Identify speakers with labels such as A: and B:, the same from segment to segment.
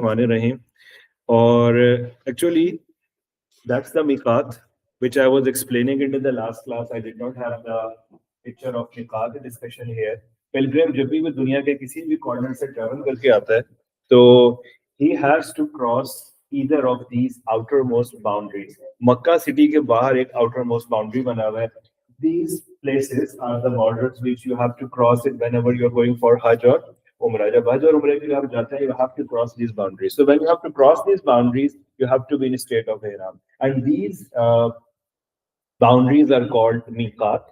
A: Rahim. Or actually, that's the miqat which I was explaining it in the last class. I did not have the picture of miqat discussion here. Pilgrim जब भी वो दुनिया के किसी भी corner से travel करके आता है, तो he has to cross either of these outermost boundaries. Mecca city के बाहर एक outermost boundary बना हुआ है. These places are the borders which you have to cross it whenever you're going for Hajj or Umrah. जब हज और उम्र के लिए आप जाते हैं, you have to cross these boundaries. So when you have to cross these boundaries, you have to be in a state of ihram. And these boundaries are called miqat,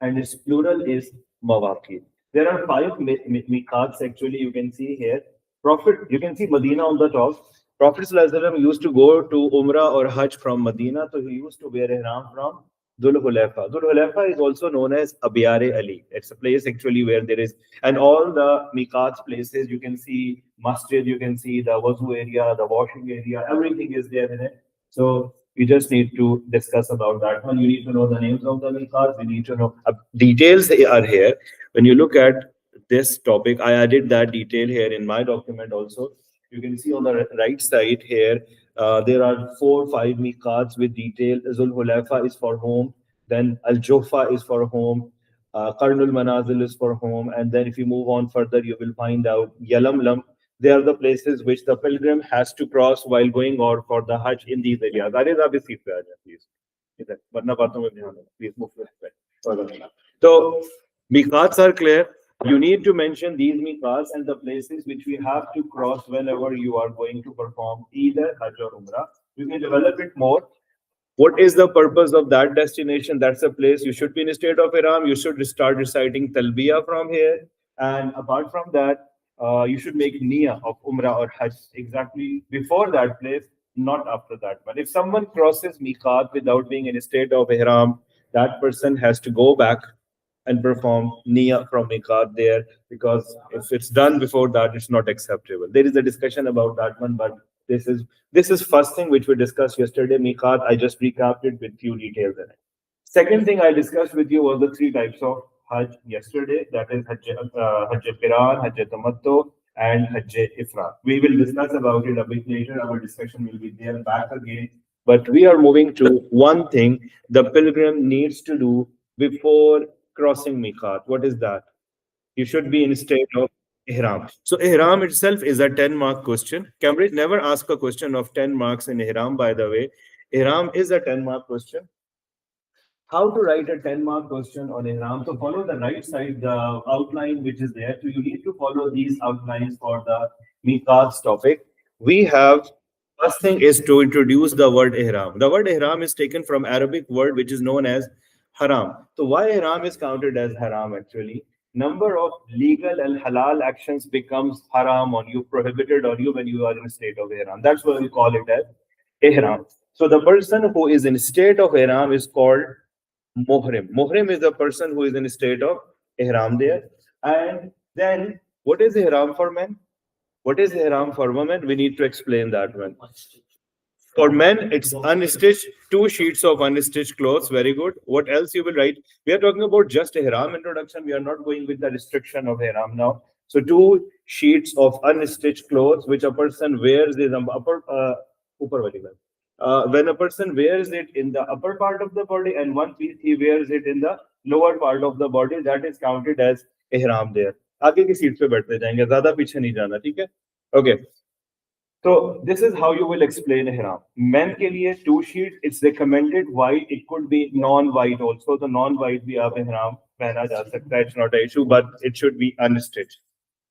A: and its plural is mawaqit. There are five miqats actually. You can see here. Prophet, you can see Medina on the top. Prophet ﷺ used to go to Umrah or Hajj from Medina, so he used to wear ihram from Dhul Hulaifa. Dhul Hulaifa is also known as Abiyare Ali. It's a place actually where there is, and all the miqats places, you can see masjid, you can see the wuzu area, the washing area, everything is there in it. So you just need to discuss about that one. You need to know the names of the miqats. You need to know details are here. When you look at this topic, I added that detail here in my document also. You can see on the right side here, there are 4 or 5 miqats with detail. Zul Hulaifa is for home, then Al Jofa is for home, Qarnul Manazil is for home, and then if you move on further, you will find out Yalamlam. They are the places which the pilgrim has to cross while going out for the Hajj in these areas. That is abhi seat pe aa jaye, please. Varna baaton mein dhyan dena. Please move to. So miqats are clear. You need to mention these miqats and the places which we have to cross whenever you are going to perform either Hajj or Umrah. You can develop it more. What is the purpose of that destination? That's a place you should be in a state of ihram. You should start reciting talbiyah from here. And apart from that, you should make niyyah of Umrah or Hajj exactly before that place, not after that one. If someone crosses miqat without being in a state of ihram, that person has to go back and perform niyyah from miqat there, because if it's done before that, it's not acceptable. There is a discussion about that one, but this is first thing which we discussed yesterday, miqat. I just recapped it with few details in it. Second thing I discussed with you was the 3 types of Hajj yesterday. That is Hajj Qiran, Hajj Tamattu, and Hajj Ifrad. We will discuss about it a bit later. Our discussion will be there back again. But we are moving to one thing the pilgrim needs to do before crossing miqat. What is that? You should be in state of ihram. So ihram itself is a 10-mark question. Cambridge never ask a question of 10 marks in ihram, by the way. Ihram is a 10-mark question. How to write a 10-mark question on ihram? So follow the right side, the outline which is there. So you need to follow these outlines for the miqats topic. We have, first thing is to introduce the word ihram. The word ihram is taken from Arabic word which is known as haram. So why ihram is counted as haram actually? Number of legal and halal actions becomes haram on you, prohibited on you when you are in a state of ihram. That's why we call it as ihram. So the person who is in state of ihram is called muhrim. Muhrim is the person who is in a state of ihram there. And then what is ihram for men? What is ihram for women? We need to explain that one. For men, it's unstitched, 2 sheets of unstitched clothes. Very good. What else you will write? We are talking about just ihram introduction. We are not going with the restriction of ihram now. So 2 sheets of unstitched clothes, which a person wears in the when a person wears it in the upper part of the body, and one piece he wears it in the lower part of the body, that is counted as ihram there. आगे की seat पे बैठते जाएंगे, ज़्यादा पीछे नहीं जाना, ठीक है? Okay. So this is how you will explain ihram. Men के लिए 2 sheets. It's recommended white. It could be non-white also. The non-white भी आप ihram पहना जा सकता है. It's not an issue, but it should be unstitched.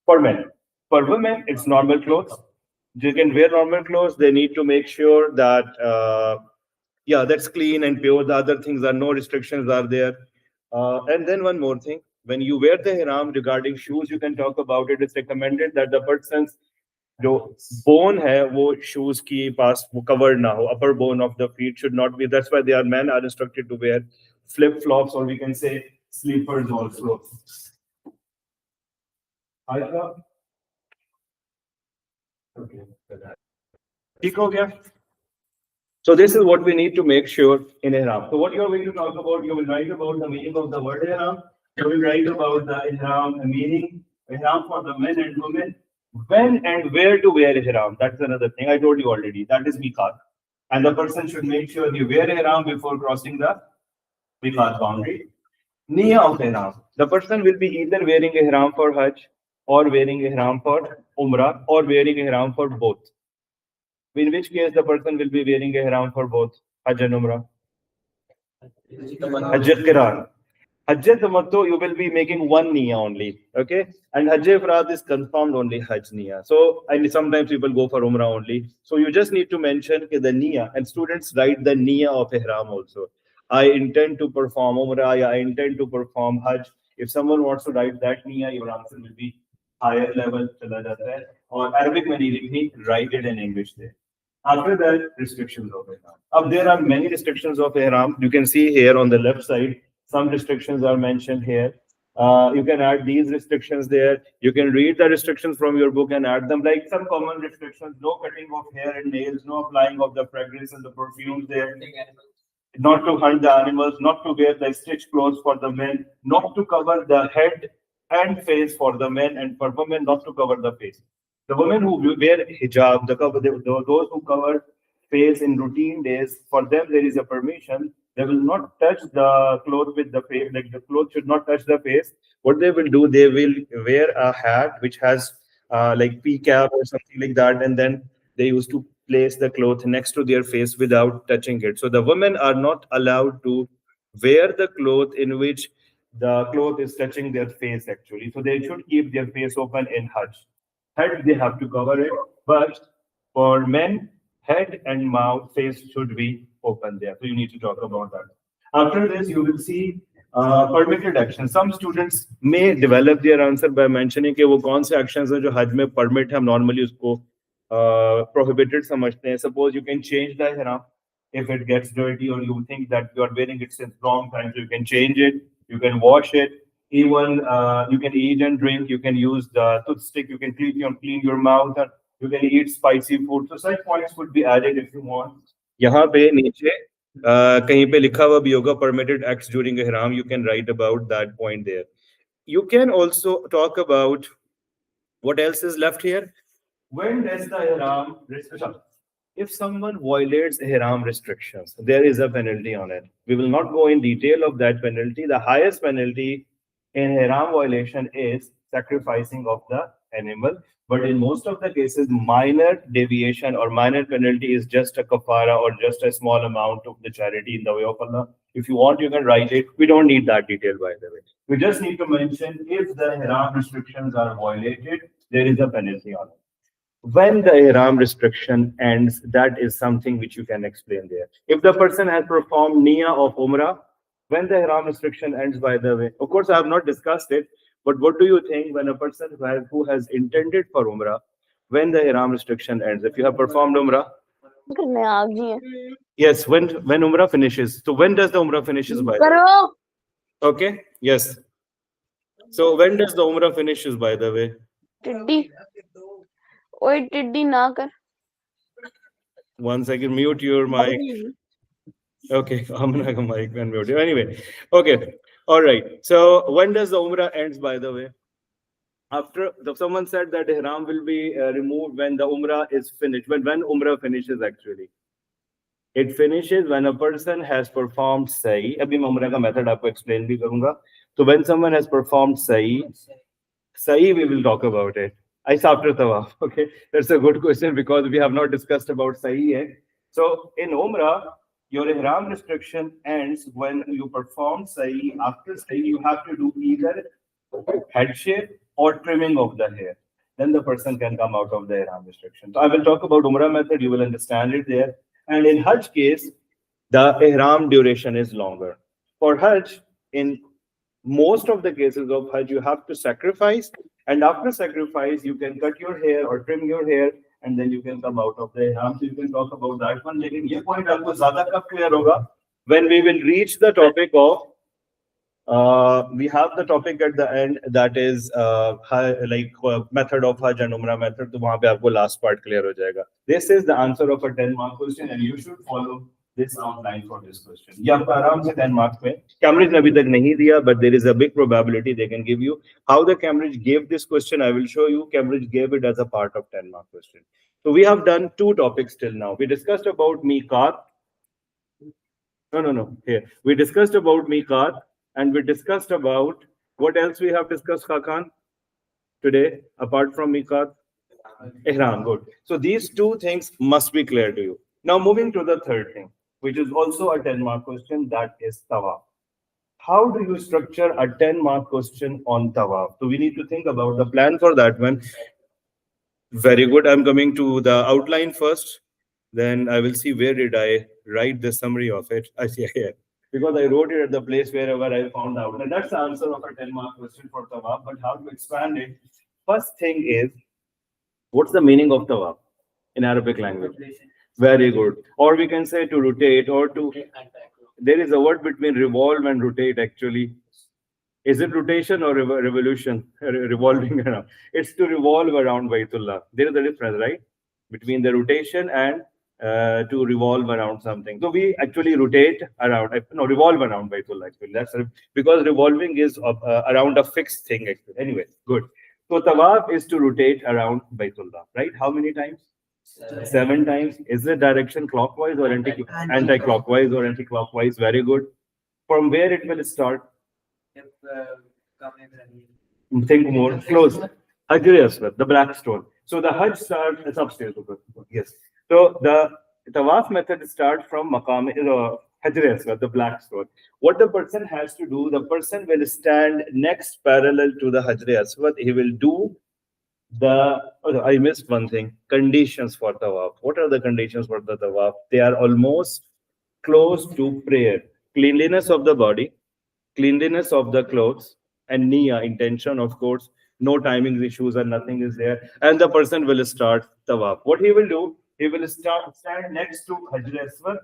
A: For men. For women, it's normal clothes. You can wear normal clothes. They need to make sure that that's clean and pure. The other things are no restrictions are there. And then one more thing. When you wear the ihram, regarding shoes, you can talk about it. It's recommended that the person's जो bone है वो shoes की पास वो covered ना हो, upper bone of the feet should not be. That's why men are instructed to wear flip flops, or we can say slippers also. Okay. ठीक हो गया? So this is what we need to make sure in ihram. So what you are going to talk about, you will write about the meaning of the word ihram. You will write about the ihram meaning, ihram for the men and women. When and where to wear ihram, that's another thing. I told you already. That is miqat. And the person should make sure he wear ihram before crossing the miqat boundary. Niya of ihram. The person will be either wearing ihram for Hajj or wearing ihram for Umrah or wearing ihram for both. In which case the person will be wearing ihram for both Hajj and Umrah. Hajj Qiran. Hajj Tamattu, you will be making one niya only. Okay. And Hajj Ifrad is confirmed only Hajj niya. So, and sometimes people go for Umrah only. So, you just need to mention the niya, and students write the niya of Ihram also. I intend to perform Umrah, I intend to perform Hajj. If someone wants to write that niya, your answer will be higher level. Chala jata hai. Or Arabic mein nahi likhni, write it in English there. After that, restrictions of Ihram. There are many restrictions of Ihram. You can see here on the left side, some restrictions are mentioned here. You can add these restrictions there. You can read the restrictions from your book and add them, like some common restrictions: no cutting of hair and nails, no applying of the fragrance and the perfumes there, not to hunt the animals, not to wear the stitched clothes for the men, not to cover the head and face for the men, and for women, not to cover the face. The women who wear hijab, those who cover face in routine days, for them there is a permission. They will not touch the cloth with the face, like the cloth should not touch the face. What they will do, they will wear a hat which has like peacock or something like that, and then they used to place the cloth next to their face without touching it. So the women are not allowed to wear the cloth in which the cloth is touching their face actually. So they should keep their face open in Hajj. Head, they have to cover it, but for men, head and mouth, face should be open there. So you need to talk about that. After this, you will see permitted action. Some students may develop their answer by mentioning कि वो कौन से actions हैं जो हज में permit हम normally उसको prohibited समझते हैं. Suppose you can change the ihram if it gets dirty or you think that you are wearing it since long time, so you can change it. You can wash it. Even you can eat and drink. You can use the toothpick. You can clean your mouth. And you can eat spicy food. So such points would be added if you want. यहाँ पे नीचे कहीं पे लिखा हुआ भी होगा permitted acts during ihram. You can write about that point there. You can also talk about what else is left here. When does the ihram restriction? If someone violates ihram restrictions, there is a penalty on it. We will not go in detail of that penalty. The highest penalty in ihram violation is sacrificing of the animal. But in most of the cases, minor deviation or minor penalty is just a kafara or just a small amount of the charity in the way of Allah. If you want, you can write it. We don't need that detail, by the way. We just need to mention if the ihram restrictions are violated, there is a penalty on it. When the ihram restriction ends, that is something which you can explain there. If the person has performed niya of umrah, when the ihram restriction ends, by the way, of course, I have not discussed it, but what do you think when a person who has intended for umrah, when the ihram restriction ends? If you have performed umrah, yes, when umrah finishes. So when does the umrah finishes, by the way? Okay, yes. So when does the umrah finishes, by the way?
B: Oi, Tiddy na kar.
A: 1 second, mute your mic. Okay, I'm not gonna mic and mute you. Anyway, okay, all right. So when does the umrah ends, by the way? After someone said that ihram will be removed when the umrah is finished. When umrah finishes, actually, it finishes when a person has performed sa'i. Abhi मैं umrah का method आपको explain भी करूँगा. So when someone has performed sa'i, we will talk about it. It's after tawaf. Okay, that's a good question because we have not discussed about sa'i yet. So in umrah, your ihram restriction ends when you perform sa'i. After sa'i, you have to do either head shave or trimming of the hair. Then the person can come out of the ihram restriction. So I will talk about umrah method. You will understand it there. And in Hajj case, the ihram duration is longer. For Hajj, in most of the cases of Hajj, you have to sacrifice, and after sacrifice, you can cut your hair or trim your hair, and then you can come out of the ihram. So you can talk about that one. Lekin ye point aapko zyada kab clear hoga when we will reach the topic of. We have the topic at the end that is method of Hajj and Umrah method. तो वहाँ पे आपको last part clear हो जाएगा. This is the answer of a 10-mark question, and you should follow this outline for this question. ये आपको आराम से 10 marks में Cambridge ने अभी तक नहीं दिया, but there is a big probability they can give you. How the Cambridge gave this question, I will show you. Cambridge gave it as a part of 10-mark question. So we have done 2 topics till now. We discussed about miqat. No. Here we discussed about miqat, and we discussed about what else we have discussed, Khakan, today apart from miqat. Ihram, good. So these 2 things must be clear to you. Now moving to the third thing, which is also a 10-mark question, that is tawaf. How do you structure a 10-mark question on tawaf? So we need to think about the plan for that one. Very good. I'm coming to the outline first. Then I will see where did I write the summary of it. I see here. Because I wrote it at the place wherever I found out. And that's the answer of a 10-mark question for tawaf. But how to expand it? First thing is, what's the meaning of tawaf in Arabic language? Very good. Or we can say to rotate or to... There is a word between revolve and rotate actually. Is it rotation or revolution? Revolving around. It's to revolve around Baytullah. There is a difference, right? Between the rotation and to revolve around something. So we actually rotate around, revolve around Baytullah actually. That's because revolving is around a fixed thing actually. Anyway, good. So tawaf is to rotate around Baytullah, right? How many times? 7 times. Is the direction clockwise or anti-clockwise or anti-clockwise? Very good. From where it will start? Think more close. Hajr Aswad, the black stone. So the Hajj starts, it's upstairs. Yes. So the tawaf method starts from Maqam Hajr Aswad, the black stone. What the person has to do, the person will stand next parallel to the Hajr Aswad. He will do I missed one thing. Conditions for tawaf. What are the conditions for the tawaf? They are almost close to prayer. Cleanliness of the body, cleanliness of the clothes, and niya, intention, of course. No timing issues and nothing is there. And the person will start tawaf. What he will do, he will stand next to Hajr Aswad,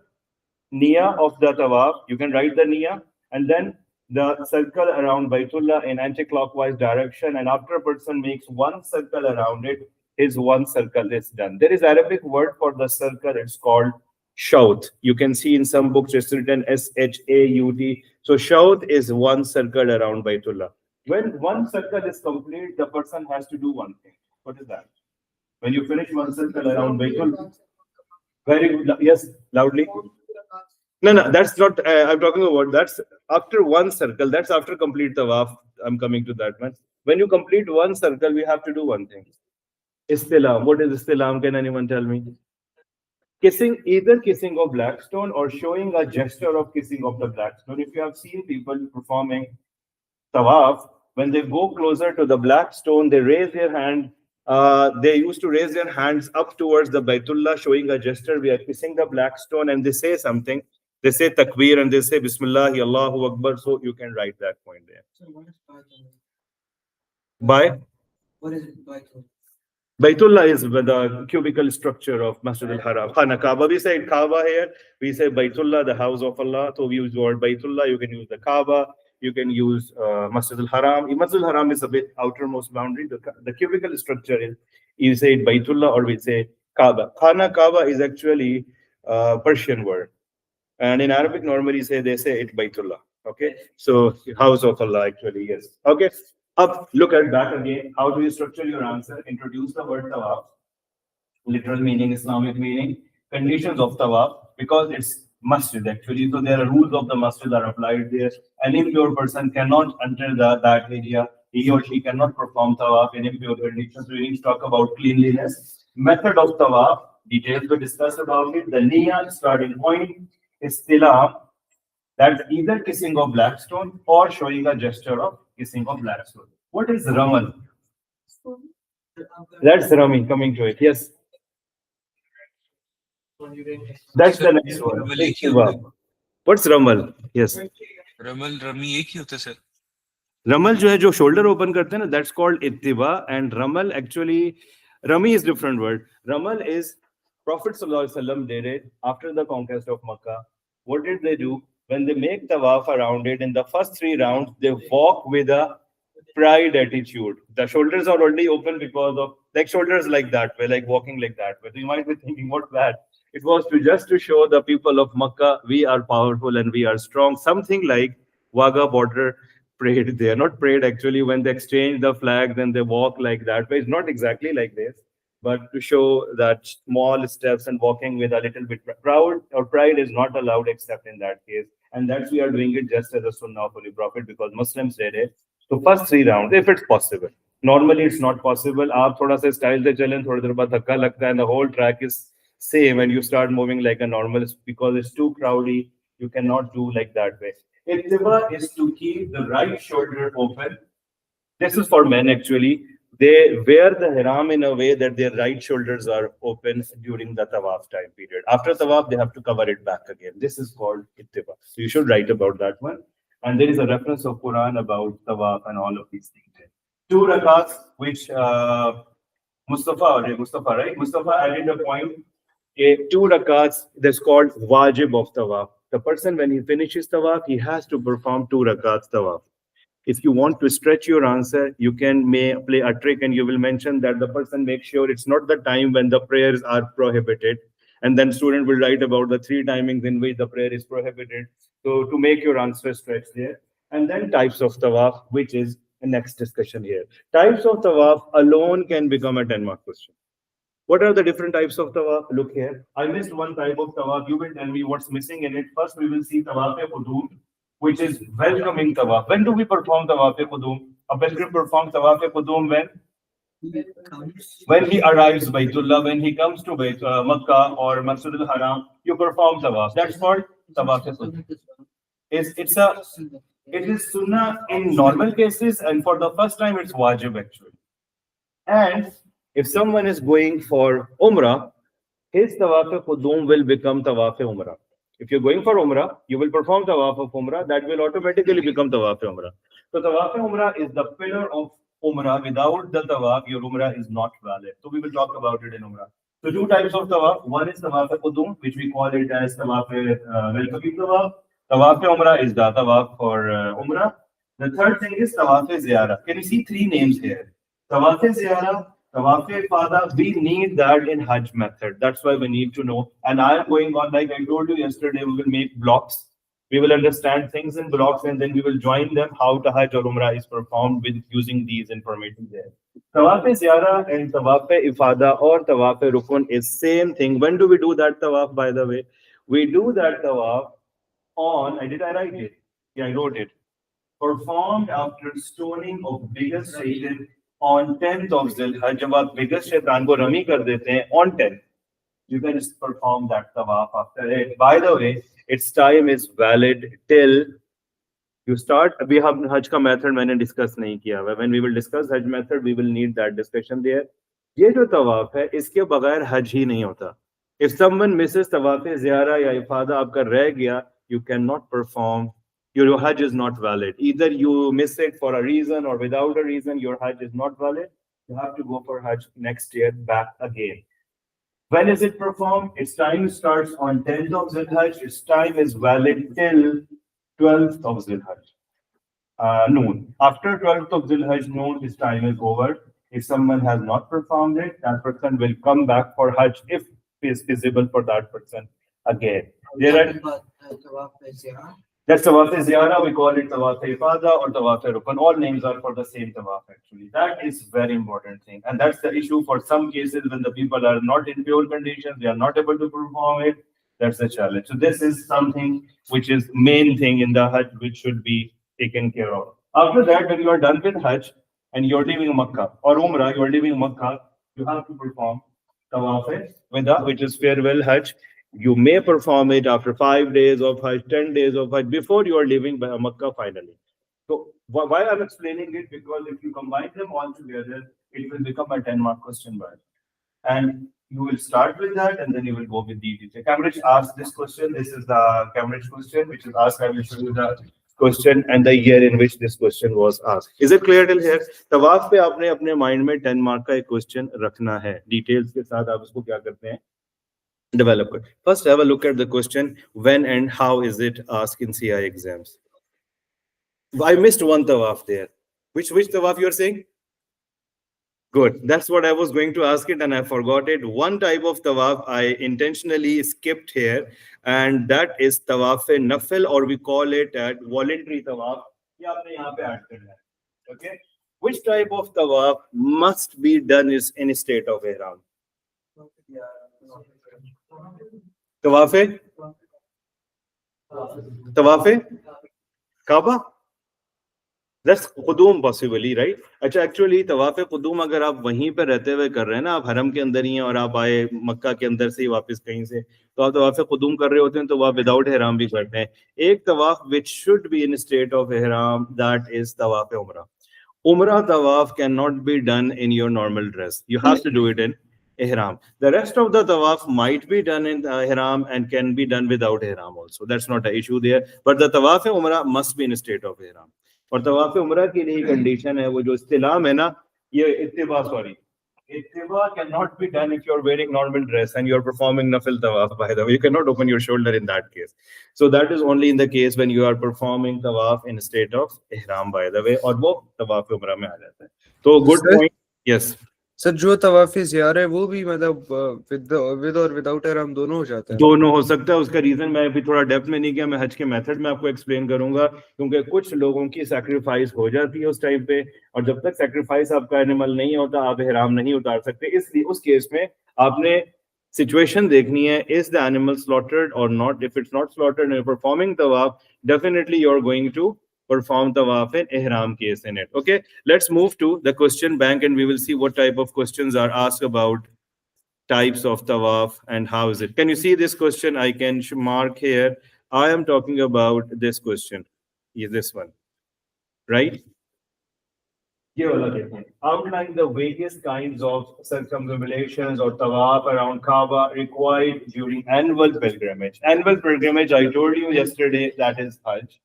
A: niya of the tawaf. You can write the niya, and then the circle around Baytullah in anti-clockwise direction, and after a person makes 1 circle around it, his 1 circle is done. There is Arabic word for the circle, it's called shout. You can see in some books it's written S-H-A-U-T. So shout is 1 circle around Baytullah. When 1 circle is complete, the person has to do one thing. What is that? When you finish 1 circle around Baytullah, very good. Yes, loudly. No, that's not, I'm talking about, that's after 1 circle, that's after complete tawaf. I'm coming to that one. When you complete 1 circle, we have to do one thing. Istilam. What is istilam? Can anyone tell me? Kissing, either kissing of black stone or showing a gesture of kissing of the black stone. If you have seen people performing tawaf, when they go closer to the black stone, they raise their hand. They used to raise their hands up towards the Baytullah, showing a gesture. We are kissing the black stone, and they say something. They say takbir and they say Bismillah, Allahu Akbar. So you can write that point there. So what is Baytullah? What is Baytullah? Baytullah is the cubical structure of Masjid al-Haram. Khana Kaaba, we say Kaaba here. We say Baytullah, the house of Allah. So we use the word Baytullah. You can use the Kaaba. You can use Masjid al-Haram. Masjid al-Haram is a bit outermost boundary. The cubical structure is, you say Baytullah or we say Kaaba. Khana Kaaba is actually a Persian word. And in Arabic, normally they say it Baytullah. Okay, so house of Allah actually, yes. Okay, up, look at back again. How do you structure your answer? Introduce the word tawaf, literal meaning, Islamic meaning, conditions of tawaf, because it's masjid actually. So there are rules of the masjid are applied there. An impure person cannot enter that area. He or she cannot perform tawaf in impure conditions. So we need to talk about cleanliness. Method of tawaf, details we discussed about it. The niyyah, starting point. Istilam, that's either kissing of black stone or showing a gesture of kissing of black stone. What is Ramal? That's Rami, coming to it. Yes. That's the next one. What's Ramal? Yes.
B: Ramal, Rami एक ही होता है sir.
A: Ramal जो है जो shoulder open करते हैं ना, that's called ittiba, and Ramal actually, Rami is different word. Ramal is Prophet ﷺ did it after the conquest of Makkah. What did they do? When they make tawaf around it, in the first 3 rounds, they walk with a pride attitude. The shoulders are already open because of, like shoulders like that way, like walking like that way. So you might be thinking, what's that? It was to just to show the people of Makkah we are powerful and we are strong. Something like Wagah border prayed there. Not prayed actually when they exchange the flag, then they walk like that. But it's not exactly like this, but to show that small steps and walking with a little bit proud or pride is not allowed except in that case. And that's we are doing it just as a sunnah of Holy Prophet because Muslims did it. So first 3 rounds, if it's possible. Normally it's not possible. आप थोड़ा सा style से चलें, थोड़ी देर बाद धक्का लगता है, and the whole track is same, and you start moving like a normal because it's too crowdy. You cannot do like that way. Ittiba is to keep the right shoulder open. This is for men actually. They wear the haram in a way that their right shoulders are open during the tawaf time period. After tawaf, they have to cover it back again. This is called ittiba. So you should write about that one. And there is a reference of Quran about tawaf and all of these things. 2 rakats, which Mustafa, right? Mustafa added a point. 2 rakats, that's called wajib of tawaf. The person, when he finishes tawaf, he has to perform 2 rakats tawaf. If you want to stretch your answer, you can may play a trick and you will mention that the person makes sure it's not the time when the prayers are prohibited. And then student will write about the 3 timings in which the prayer is prohibited. So to make your answer stretch there. And then types of tawaf, which is the next discussion here. Types of tawaf alone can become a 10-mark question. What are the different types of tawaf? Look here. I missed one type of tawaf. You will tell me what's missing in it. First, we will see tawaf-e-qudum, which is welcoming tawaf. When do we perform tawaf-e-qudum? A pilgrim performs tawaf-e-qudum when? When he arrives Baitullah, when he comes to Makkah or Masjid al-Haram, you perform tawaf. That's called tawaf-e-qudum. It is sunnah in normal cases, and for the first time, it's wajib actually. And if someone is going for Umrah, his tawaf-e-qudum will become tawaf-e-umrah. If you're going for Umrah, you will perform tawaf of Umrah, that will automatically become tawaf-e-umrah. So tawaf-e-umrah is the pillar of Umrah. Without the tawaf, your Umrah is not valid. So we will talk about it in Umrah. So 2 types of tawaf. One is tawaf-e-qudum, which we call it as tawaf-e-welcoming tawaf. Tawaf-e-umrah is the tawaf for Umrah. The third thing is tawaf-e-ziyarah. Can you see 3 names here? Tawaf-e-ziyarah, Tawaf-e-ifada, we need that in Hajj method. That's why we need to know. And I am going on, like I told you yesterday, we will make blocks. We will understand things in blocks and then we will join them how the Hajj or Umrah is performed with using these information there. Tawaf-e-ziyarah and Tawaf-e-ifada or Tawaf-e-rukun is same thing. When do we do that tawaf, by the way? We do that tawaf on, did I write it? Yeah, I wrote it. Performed after stoning of biggest Satan on 10th of Zilhajj. जब आप biggest शैतान को rummy कर देते हैं on 10th, you can perform that tawaf after it. By the way, its time is valid till you start. अभी हम हज का method मैंने discuss नहीं किया हुआ. When we will discuss hajj method, we will need that discussion there. ये जो तवाफ है, इसके बगैर हज ही नहीं होता. If someone misses tawaf-e-ziyarah या ifada आपका रह गया, you cannot perform. Your Hajj is not valid. Either you miss it for a reason or without a reason, your Hajj is not valid. You have to go for Hajj next year back again. When is it performed? Its time starts on 10th of Zilhajj. Its time is valid till 12th of Zilhajj. Noon. After 12th of Zilhajj noon, his time is over. If someone has not performed it, that person will come back for Hajj if it is feasible for that person again. That's tawaf-e-ziyarah, we call it tawaf-e-ifada or tawaf-e-rukun. All names are for the same tawaf actually. That is very important thing. And that's the issue for some cases when the people are not in pure conditions, they are not able to perform it. That's the challenge. So this is something which is main thing in the Hajj which should be taken care of. After that, when you are done with Hajj and you're leaving Makkah or Umrah, you're leaving Makkah, you have to perform tawaf-e-wada, which is farewell Hajj. You may perform it after 5 days of Hajj, 10 days of Hajj, before you are leaving Makkah finally. So why I'm explaining it? Because if you combine them all together, it will become a 10-mark question. And you will start with that and then you will go with the detail. Cambridge asked this question. This is the Cambridge question, which is asked. I will show you the question and the year in which this question was asked. Is it clear till here? तवाफ पे आपने अपने mind में 10 mark का एक question रखना है. Details के साथ आप उसको क्या करते हैं? Develop it. First, have a look at the question. When and how is it asked in CI exams? I missed one tawaf there. Which tawaf you are saying? Good. That's what I was going to ask it, and I forgot it. One type of tawaf I intentionally skipped here, and that is tawaf nafil, or we call it voluntary tawaf. ये आपने यहाँ पे add करना है. Okay. Which type of tawaf must be done is in a state of ihram? Tawaf tawaf Kaaba. That's कुदूम possibly, right? अच्छा, actually तवाफ कुदूम अगर आप वहीं पे रहते हुए कर रहे हैं ना, आप हरम के अंदर ही हैं और आप आए मक्का के अंदर से ही वापस कहीं से, तो आप तवाफ कुदूम कर रहे होते हैं, तो आप विदाउट ihram भी करते हैं. एक तवाफ which should be in state of ihram, that is तवाफ उम्रा. Umrah tawaf cannot be done in your normal dress. You have to do it in ihram. The rest of the tawaf might be done in ihram and can be done without ihram also. That's not an issue there. But the tawaf umrah must be in a state of ihram. और तवाफ उम्रा के लिए condition है, वो जो इस्तिलाम है ना, ये इत्तिबा, sorry, ittiba cannot be done if you're wearing normal dress and you're performing nafil tawaf. By the way, you cannot open your shoulder in that case. So that is only in the case when you are performing tawaf in a state of ihram, by the way, और वो tawaf umrah में आ जाता है. तो good point. Yes.
C: Sir जो तवाफ़ी ज़ियारा है वो भी मतलब विद और विदाउट ihram दोनों हो जाता है?
A: दोनों हो सकता है. उसका रीजन मैं अभी थोड़ा डेप्थ में नहीं गया, मैं हज के मेथड में आपको एक्सप्लेन करूंगा, क्योंकि कुछ लोगों की सैक्रिफाइस हो जाती है उस टाइम पे, और जब तक सैक्रिफाइस आपका एनिमल नहीं होता आप ihram नहीं उतार सकते. इसलिए उस केस में आपने सिचुएशन देखनी है, is the animal slaughtered or not. If it's not slaughtered and performing tawaf, definitely you are going to perform tawaf in ihram case in it. Okay, let's move to the question bank and we will see what type of questions are asked about types of tawaf and how is it. Can you see this question? I can mark here. I am talking about this question. Yeah, this one, right? Outline the various kinds of circumambulations or tawaf around Kaaba required during annual pilgrimage. Annual pilgrimage, I told you yesterday, that is Hajj.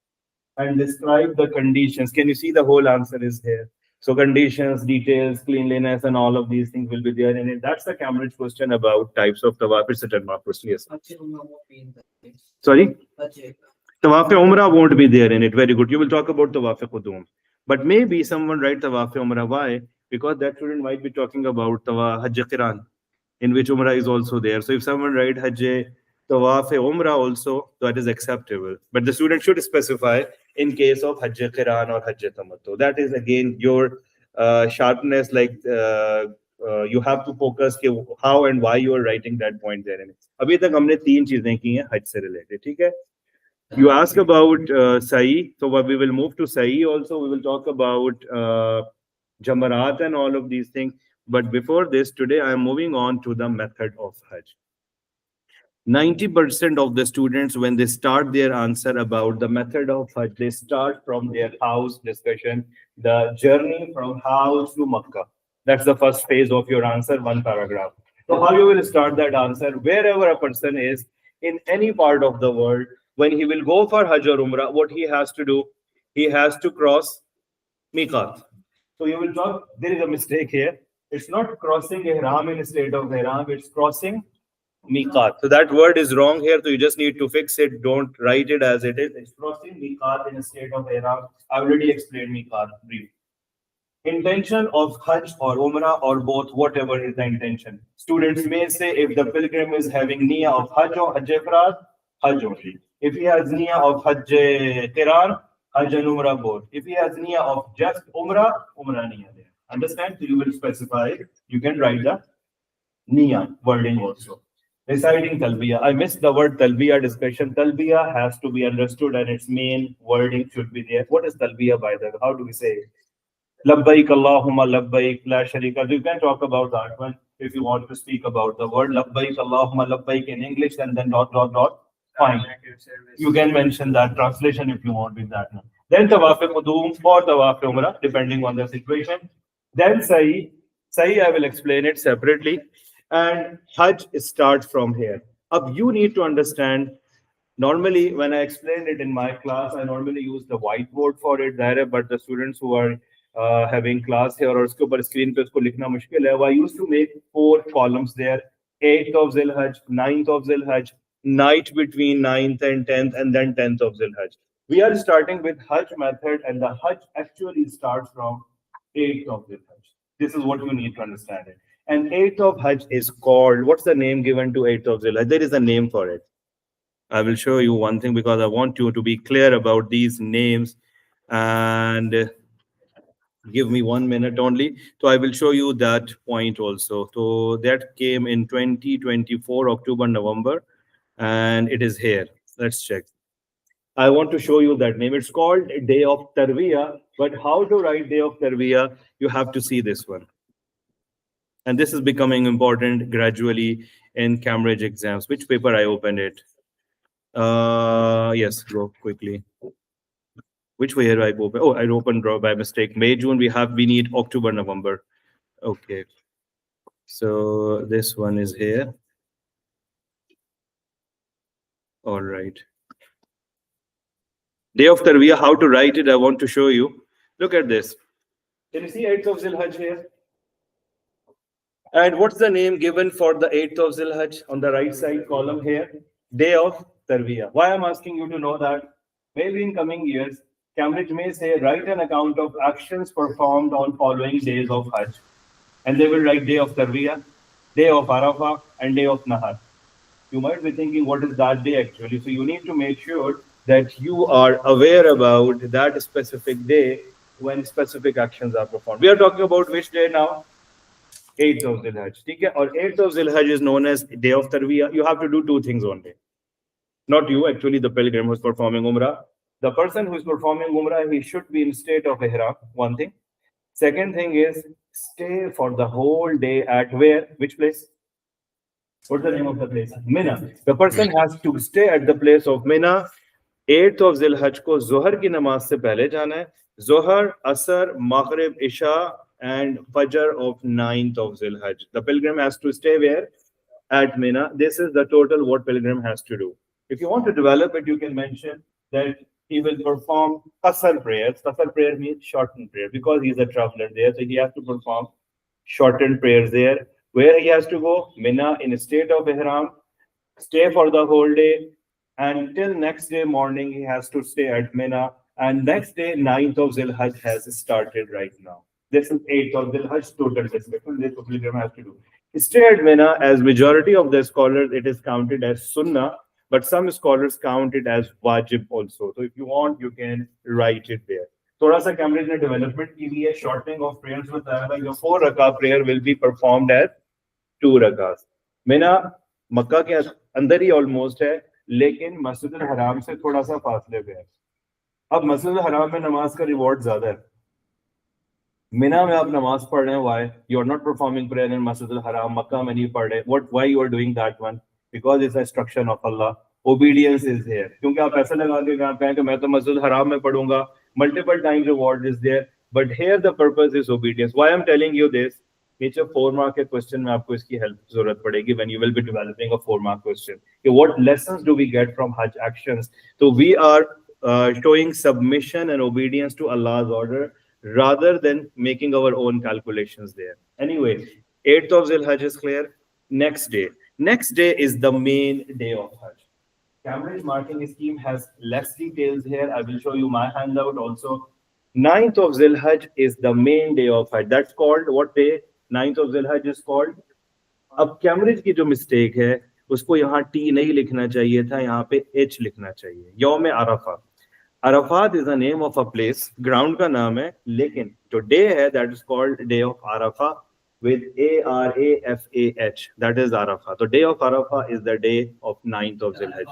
A: And describe the conditions. Can you see the whole answer is here? So conditions, details, cleanliness, and all of these things will be there in it. That's the Cambridge question about types of tawaf. It's a 10-mark question. Yes. Sorry? Tawaf Umrah won't be there in it. Very good. You will talk about Tawaf Qudum. But maybe someone write Tawaf Umrah. Why? Because that student might be talking about Hajj Qiran, in which Umrah is also there. So if someone write Hajj Tawaf Umrah also, that is acceptable. But the student should specify in case of Hajj Qiran or Hajj Tamattu. That is again your sharpness, like you have to focus how and why you are writing that point there. अभी तक हमने 3 चीजें की हैं हज से related, ठीक है? You ask about Sa'i, so we will move to Sa'i also. We will talk about Jamarat and all of these things. But before this, today I am moving on to the method of Hajj. 90% of the students, when they start their answer about the method of Hajj, they start from their house discussion, the journey from house to Makkah. That's the first phase of your answer, 1 paragraph. So how you will start that answer? Wherever a person is, in any part of the world, when he will go for Hajj or Umrah, what he has to do? He has to cross Miqat. So you will talk, there is a mistake here. It's not crossing Ihram in a state of Ihram, it's crossing Miqat. So that word is wrong here, so you just need to fix it. Don't write it as it is. It's crossing Miqat in a state of ihram. I already explained Miqat briefly. Intention of Hajj or Umrah or both, whatever is the intention. Students may say if the pilgrim is having niyyah of Hajj or Hajj Ifrad, Hajj only. If he has niyyah of Hajj Qiran, Hajj and Umrah both. If he has niyyah of just Umrah, Umrah niyyah there. Understand? So you will specify, you can write the niyyah wording also. Reciting talbiyah. I missed the word talbiyah discussion. Talbiyah has to be understood and its main wording should be there. What is talbiyah, by the way? How do we say it? Labbaik Allahumma labbaik la sharika. You can talk about that one if you want to speak about the word labbaik Allahumma labbaik in English and then ... Fine. You can mention that translation if you want with that one. Then Tawaf Qudum or Tawaf Umrah, depending on the situation. Then Sa'i. Sa'i, I will explain it separately. And Hajj starts from here. Up, you need to understand. Normally, when I explain it in my class, I normally use the whiteboard for it there. But the students who are having class here or uske upar screen pe usko likhna mushkil hai. I used to make 4 columns there: 8th of Zilhajj, 9th of Zilhajj, night between 9th and 10th, and then 10th of Zilhajj. We are starting with Hajj method, and the Hajj actually starts from 8th of Zilhajj. This is what you need to understand it. And 8th of Hajj is called, what's the name given to 8th of Zilhajj? There is a name for it. I will show you one thing because I want you to be clear about these names. And give me 1 minute only. So I will show you that point also. So that came in 2024, October, November, and it is here. Let's check. I want to show you that name. It's called Day of Tarwiyah, but how to write Day of Tarwiyah, you have to see this one. And this is becoming important gradually in Cambridge exams. Which paper I opened it? Yes, go quickly. Which way I open? Oh, I opened by mistake. May, June, we need October, November. Okay. So this one is here. All right. Day of Tarwiyah, how to write it, I want to show you. Look at this. Can you see 8th of Zilhajj here? And what's the name given for the 8th of Zilhajj on the right side column here? Day of Tarwiyah. Why I'm asking you to know that? Maybe in coming years, Cambridge may say, write an account of actions performed on following days of Hajj. And they will write Day of Tarwiyah, Day of Arafah, and Day of Nahar. You might be thinking, what is that day actually? So you need to make sure that you are aware about that specific day when specific actions are performed. We are talking about which day now? 8th of Zilhajj. Okay? Or 8th of Zilhajj is known as Day of Tarwiyah. You have to do two things one day. Not you, actually the pilgrim who's performing Umrah. The person who is performing Umrah, he should be in state of Ihram, one thing. Second thing is, stay for the whole day at where? Which place? What's the name of the place? Mina. The person has to stay at the place of Mina. 8th of Zilhajj को जोहर की नमाज से पहले जाना है. Zohar, Asr, Maghrib, Isha, and Fajr of 9th of Zilhajj. The pilgrim has to stay where? At Mina. This is the total what pilgrim has to do. If you want to develop it, you can mention that he will perform Qasr prayers. Qasr prayer means shortened prayer because he's a traveler there. So he has to perform shortened prayers there. Where he has to go? Mina in a state of Ihram, stay for the whole day, and till next day morning he has to stay at Mina. And next day, 9th of Zilhajj has started right now. This is 8th of Zilhajj total description. This pilgrim has to do. Stay at Mina, as majority of the scholars, it is counted as Sunnah, but some scholars count it as Wajib also. So if you want, you can write it there. थोड़ा सा Cambridge ने development की हुई है shortening of prayers बताया है your 4 रका prayer will be performed as 2 रकात. मिना मक्का के अंदर ही ऑलमोस्ट है लेकिन मस्जिद अल हराम से थोड़ा सा फासले पे है. अब मस्जिद अल हराम में नमाज का रिवॉर्ड ज्यादा है. मिना में आप नमाज पढ़ रहे हैं, why you are not performing prayer in Masjid al Haram, Makkah में नहीं पढ़ रहे, what why you are doing that one? Because it's a instruction of Allah. Obedience is here. क्योंकि आप ऐसा लगा के कहें कि मैं तो मस्जिद अल हराम में पढ़ूंगा, multiple times reward is there, but here the purpose is obedience. Why I'm telling you this? It's a 4-mark question में आपको इसकी help जरूरत पड़ेगी when you will be developing a 4-mark question. Okay, what lessons do we get from Hajj actions? So we are showing submission and obedience to Allah's order rather than making our own calculations there. Anyway, 8th of Zilhajj is clear. Next day is the main day of Hajj. Cambridge marking scheme has less details here. I will show you my handout also. 9th of Zilhajj is the main day of Hajj. That's called what day? 9th of Zilhajj is called. अब Cambridge की जो mistake है उसको यहाँ T नहीं लिखना चाहिए था, यहाँ पे एच लिखना चाहिए. Yaum Arafa. Arafat is the name of a place, ground का नाम है, लेकिन जो डे है that is called day of Arafa with ARAFAH, that is Arafah. So day of Arafah is the day of 9th of Zilhajj.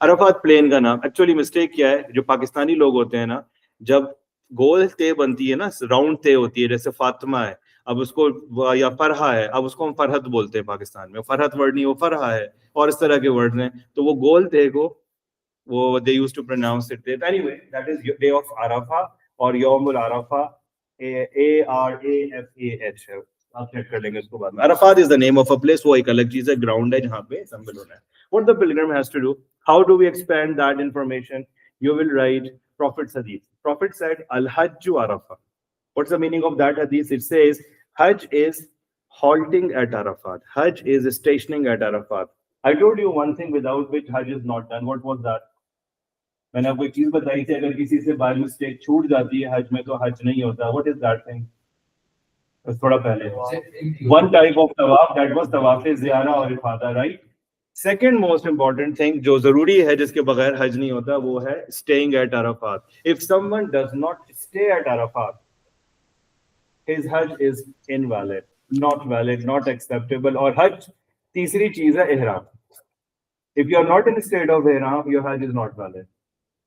A: Arafat plain का नाम. Actually mistake क्या है, जो पाकिस्तानी लोग होते हैं ना, जब गोल ते बनती है ना, राउंड ते होती है, जैसे फातिमा है, अब उसको या फरहा है, अब उसको हम फरहत बोलते हैं पाकिस्तान में. फरहत वर्ड नहीं, वो फरहा है, और इस तरह के वर्ड हैं. तो वो गोल ते को वो they used to pronounce it there. Anyway, that is day of Arafah और यौमुल अरफा, ARAFAH है. आप चेक कर लेंगे इसको बाद में. Arafat is the name of a place. वो एक अलग चीज है, ग्राउंड है जहाँ पे सम्मिल होना है. What the pilgrim has to do? How do we expand that information? You will write Prophet's hadith. Prophet said, Al-Hajju Arafah. What's the meaning of that hadith? It says, Hajj is halting at Arafat. Hajj is stationing at Arafat. I told you one thing without which Hajj is not done. What was that? मैंने आपको एक चीज बताई थी, अगर किसी से by mistake छूट जाती है हज में तो हज नहीं होता. What is that thing? थोड़ा पहले. One type of tawaf, that was tawaf ziyara or ifada, right? Second most important thing जो जरूरी है जिसके बगैर हज नहीं होता वो है staying at Arafat. If someone does not stay at Arafat, his hajj is invalid, not valid, not acceptable. और hajj तीसरी चीज है ihram. If you are not in a state of ihram, your hajj is not valid.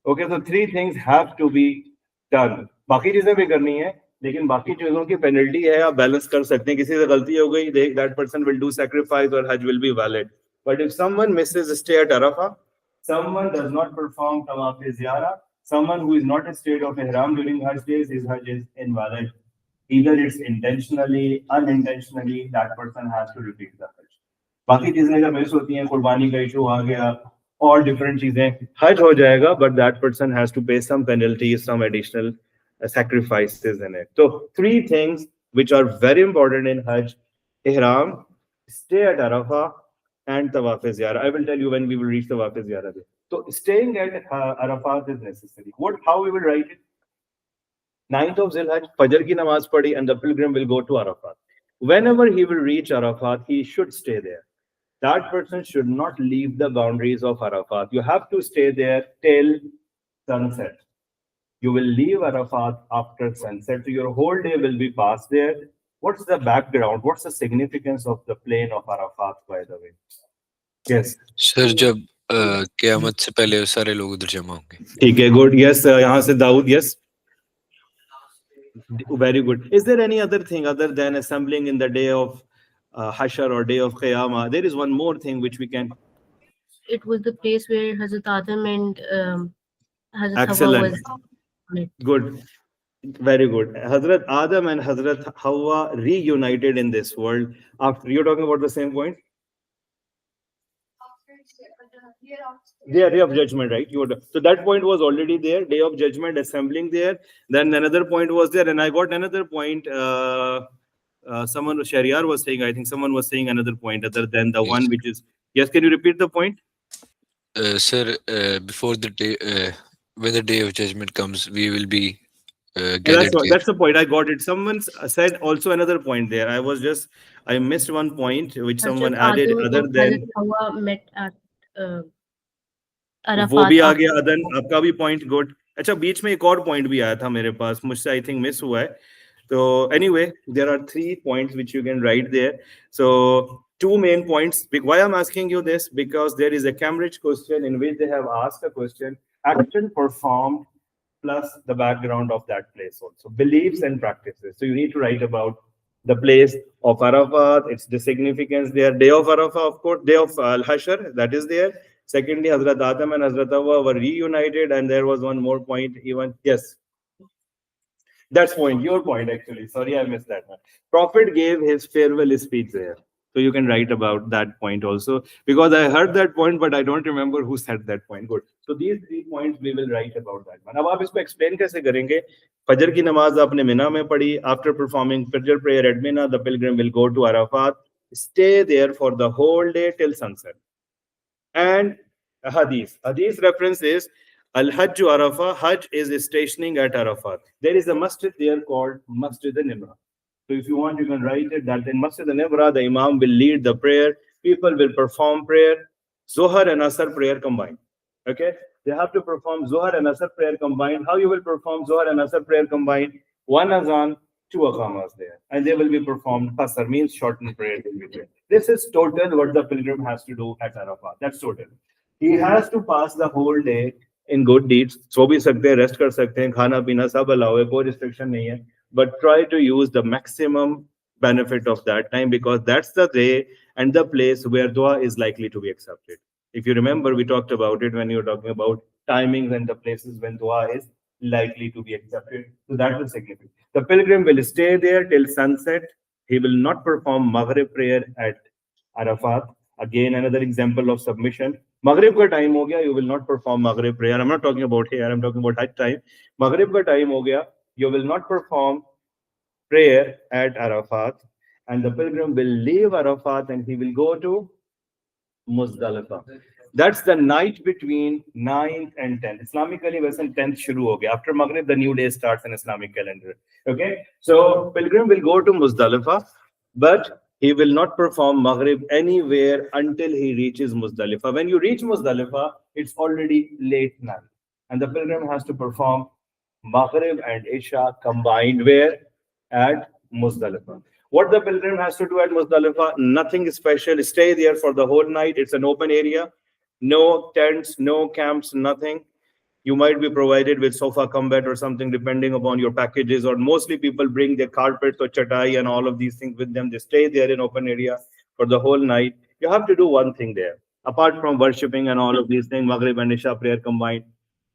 A: Okay, so three things have to be done. बाकी चीजें भी करनी है लेकिन बाकी चीजों की पेनल्टी है आप बैलेंस कर सकते हैं. किसी से गलती हो गई, that person will do sacrifice or hajj will be valid. But if someone misses a stay at Arafah, someone does not perform tawaf ziyara, someone who is not in state of ihram during hajj days, his hajj is invalid. Either it's intentionally, unintentionally, that person has to repeat the hajj. बाकी चीजें जब miss होती हैं, कुर्बानी का issue आ गया और different चीजें, हज हो जाएगा, but that person has to pay some penalties, some additional sacrifices in it. So 3 things which are very important in hajj: ihram, stay at Arafah, and tawaf ziyara. I will tell you when we will reach tawaf ziyara. So staying at Arafat is necessary. How we will write it? 9th of Zilhajj, Fajr ki namaz padhi, and the pilgrim will go to Arafat. Whenever he will reach Arafat, he should stay there. That person should not leave the boundaries of Arafat. You have to stay there till sunset. You will leave Arafat after sunset. So your whole day will be passed there. What's the background? What's the significance of the plain of Arafat, by the way? Yes.
D: Sir जब क़यामत से पहले सारे लोग उधर जमा होंगे.
A: ठीक है, good. Yes, यहाँ से Dawood. Yes. Very good. Is there any other thing other than assembling in the day of Hashar or day of Qiyamah? There is one more thing which we can.
E: It was the place where Hazrat Adam and Hazrat
A: Excellent.
E: Hawa was.
A: Good. Very good. Hazrat Adam and Hazrat Hawa reunited in this world. After you're talking about the same point? Day of judgment, right? So that point was already there. Day of judgment, assembling there. Then another point was there, and I got another point. Someone, Shariar was saying, I think someone was saying another point other than the one which is. Yes, can you repeat the point?
D: Sir, before the day, when the day of judgment comes, we will be
A: that's the point. I got it. Someone said also another point there. I missed one point which someone added other than.
E: Hawa met at
A: वो भी आ गया अदन, आपका भी point good. अच्छा, बीच में एक और पॉइंट भी आया था मेरे पास, मुझसे आई थिंक मिस हुआ है. तो anyway, there are 3 points which you can write there. So 2 main points. Why I'm asking you this? Because there is a Cambridge question in which they have asked a question: action performed plus the background of that place also, beliefs and practices. So you need to write about the place of Arafat, it's the significance there. Day of Arafat, of course, day of Al-Hashr, that is there. Secondly, Hazrat Adam and Hazrat Hawa were reunited, and there was one more point even. Yes. That's point, your point actually. Sorry, I missed that one. Prophet gave his farewell speech there. So you can write about that point also. Because I heard that point, but I don't remember who said that point. Good. So these 3 points we will write about that one. अब आप इसको explain कैसे करेंगे? फजर की नमाज आपने मिना में पढ़ी. After performing Fajr prayer at Mina, the pilgrim will go to Arafat, stay there for the whole day till sunset. And a hadith. Hadith reference is Al-Hajj Arafah. Hajj is stationing at Arafat. There is a masjid there called Masjid al-Nimra. So if you want, you can write it that in Masjid al-Nimra, the Imam will lead the prayer. People will perform prayer. Zohar and Asr prayer combined. Okay? They have to perform Zohar and Asr prayer combined. How you will perform Zohar and Asr prayer combined? 1 azan, 2 aqamas there. And they will be performed. Qasr means shortened prayer will be there. This is total what the pilgrim has to do at Arafat. That's total. He has to pass the whole day in good deeds. So bhi sakte hain, rest kar sakte hain, khana pina sab allow hai, koi restriction nahi hai. But try to use the maximum benefit of that time, because that's the day and the place where dua is likely to be accepted. If you remember, we talked about it when you were talking about timings and the places when dua is likely to be accepted. So that will significant. The pilgrim will stay there till sunset. He will not perform Maghrib prayer at Arafat. Again, another example of submission. Maghrib ka time ho gaya, you will not perform Maghrib prayer. I'm not talking about here, I'm talking about Hajj time. Maghrib ka time ho gaya, you will not perform prayer at Arafat, and the pilgrim will leave Arafat and he will go to Muzdalifah. That's the night between 9th and 10th. Islamically, वैसे 10th शुरू हो गया. After Maghrib, the new day starts in Islamic calendar. Okay, so pilgrim will go to Muzdalifah, but he will not perform Maghrib anywhere until he reaches Muzdalifah. When you reach Muzdalifah, it's already late night, and the pilgrim has to perform Maghrib and Isha combined where? At Muzdalifah. What the pilgrim has to do at Muzdalifah? Nothing special. Stay there for the whole night. It's an open area. No tents, no camps, nothing. You might be provided with sofa combat or something depending upon your packages, or mostly people bring their carpets or chatai and all of these things with them. They stay there in open area for the whole night. You have to do one thing there. Apart from worshipping and all of these things, Maghrib and Isha prayer combined,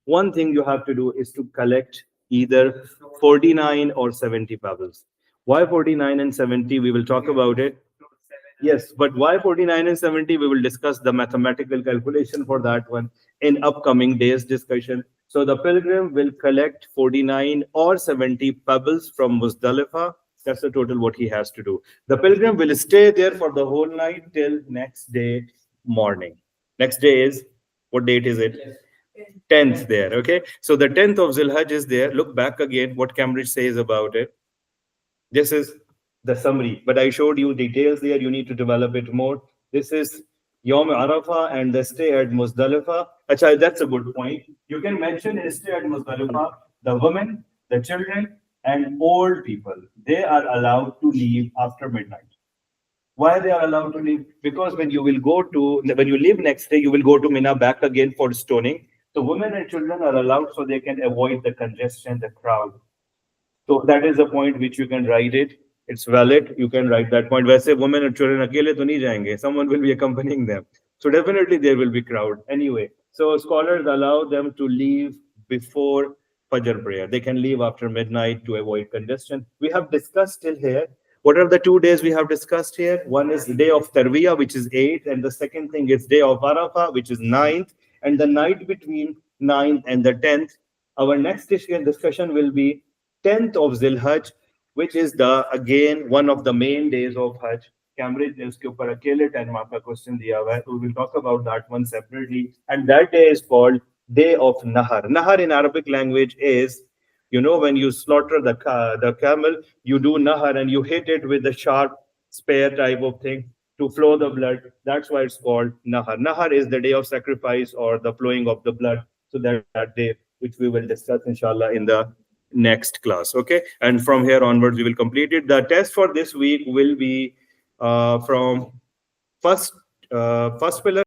A: one thing you have to do is to collect either 49 or 70 pebbles. Why 49 and 70? We will talk about it. Yes, but why 49 and 70? We will discuss the mathematical calculation for that one in upcoming days discussion. So the pilgrim will collect 49 or 70 pebbles from Muzdalifah. That's the total what he has to do. The pilgrim will stay there for the whole night till next day morning. Next day is, what date is it? 10th there, okay? So the 10th of Zilhajj is there. Look back again what Cambridge says about it. This is the summary, but I showed you details there. You need to develop it more. This is Yom Arafah and the stay at Muzdalifah. Achha, that's a good point. You can mention stay at Muzdalifah. The women, the children, and old people, they are allowed to leave after midnight. Why they are allowed to leave? Because when you leave next day, you will go to Mina back again for stoning. So women and children are allowed so they can avoid the congestion, the crowd. So that is a point which you can write it. It's valid. You can write that point. वैसे women and children अकेले तो नहीं जाएंगे. Someone will be accompanying them. So definitely there will be crowd. Anyway, so scholars allow them to leave before Fajr prayer. They can leave after midnight to avoid congestion. We have discussed till here. What are the 2 days we have discussed here? One is the day of Tarwiyah, which is 8th, and the second thing is day of Arafah, which is 9th, and the night between 9th and the 10th. Our next discussion will be 10th of Zilhajj, which is again one of the main days of Hajj. Cambridge ने उसके ऊपर अकेले 10 mark का question दिया हुआ है. We will talk about that one separately. And that day is called Day of Nahar. Nahar in Arabic language is, when you slaughter the camel, you do Nahar and you hit it with a sharp spear type of thing to flow the blood. That's why it's called Nahar. Nahar is the day of sacrifice or the flowing of the blood. So that day, which we will discuss inshallah in the next class. Okay, and from here onwards we will complete it. The test for this week will be from first pillar